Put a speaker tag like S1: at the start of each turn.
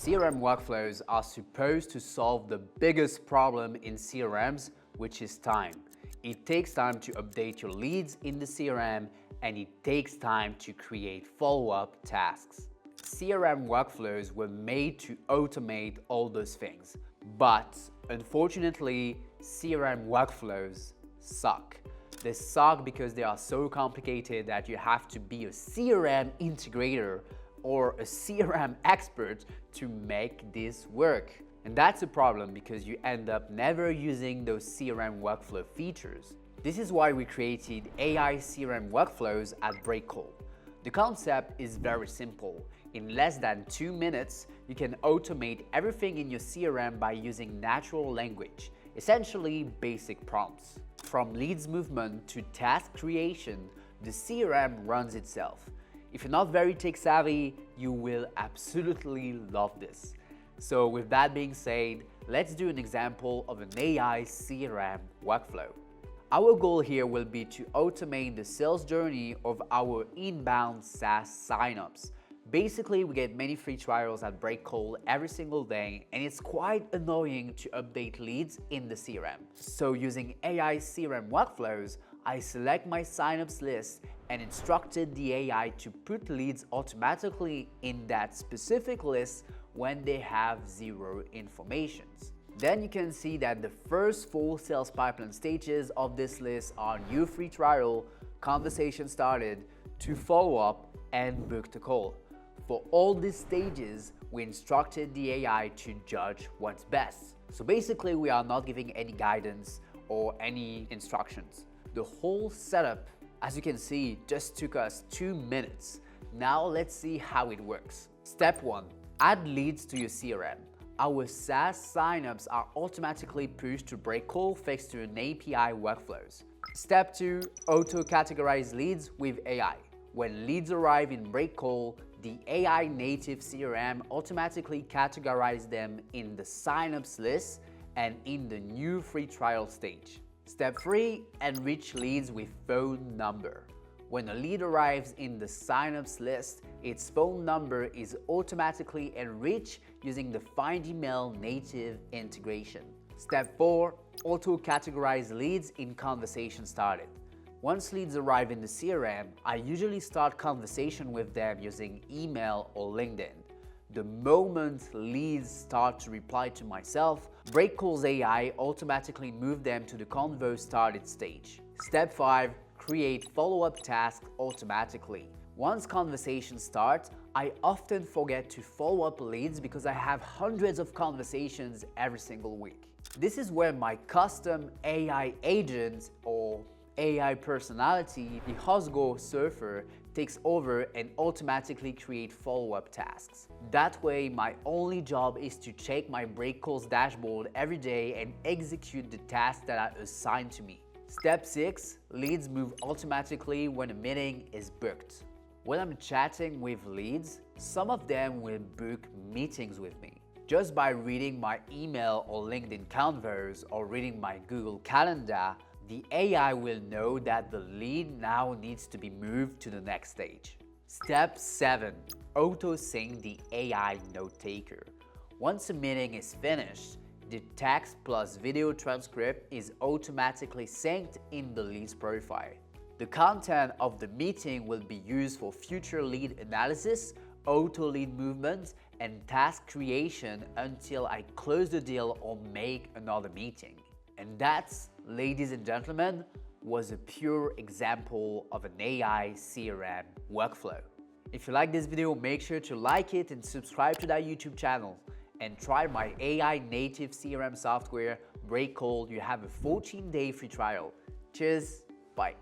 S1: CRM workflows are supposed to solve the biggest problem in CRMs, which is time. It takes time to update your leads in the CRM, and it takes time to create follow-up tasks. CRM workflows were made to automate all those things, but unfortunately, CRM workflows suck. They suck because they are so complicated that you have to be a CRM integrator or a CRM expert to make this work. And that's a problem because you end up never using those CRM workflow features. This is why we created AI CRM Workflows at Breakcold. The concept is very simple. In less than 2 minutes, you can automate everything in your CRM by using natural language, essentially basic prompts. From leads movement to task creation, the CRM runs itself. If you're not very tech savvy, you will absolutely love this. So with that being said, let's do an example of an AI CRM workflow. Our goal here will be to automate the sales journey of our inbound SaaS signups. Basically, we get many free trials at Breakcold every single day, and it's quite annoying to update leads in the CRM. So using AI CRM workflows, I select my signups list and instructed the AI to put leads automatically in that specific list when they have 0 information. Then you can see that the first 4 sales pipeline stages of this list are new free trial, conversation started, to follow up, and book the call. For all these stages, we instructed the AI to judge what's best. So basically, we are not giving any guidance or any instructions. The whole setup, as you can see, just took us 2 minutes. Now let's see how it works. Step 1. Add leads to your CRM. Our SaaS signups are automatically pushed to Breakcold thanks to an API workflows. Step 2. Auto-Categorize leads with AI. When leads arrive in Breakcold, the AI native CRM automatically categorizes them in the signups list and in the new free trial stage. Step 3. Enrich leads with phone number. When a lead arrives in the signups list, its phone number is automatically enriched using the Find Email native integration. Step 4. Auto-categorize leads in conversation started. Once leads arrive in the CRM, I usually start conversation with them using email or LinkedIn. The moment leads start to reply to myself, Breakcold's AI automatically moves them to the convo started stage. Step 5. Create follow-up tasks automatically. Once conversations start, I often forget to follow up leads because I have hundreds of conversations every single week. This is where my custom AI agent or AI personality, the Husgo surfer, takes over and automatically create follow-up tasks. That way, my only job is to check my Breakcold's dashboard every day and execute the tasks that are assigned to me. Step 6. Leads move automatically when a meeting is booked. When I'm chatting with leads, some of them will book meetings with me. Just by reading my email or LinkedIn convos or reading my Google Calendar, the AI will know that the lead now needs to be moved to the next stage. Step 7. Auto-sync the AI Notetaker. Once a meeting is finished, the text plus video transcript is automatically synced in the lead's profile. The content of the meeting will be used for future lead analysis, auto lead movement, and task creation until I close the deal or make another meeting. And that, ladies and gentlemen, was a pure example of an AI CRM workflow. If you like this video, make sure to like it and subscribe to that YouTube channel. And try my AI native CRM software, Breakcold. You have a 14-day free trial. Cheers, bye.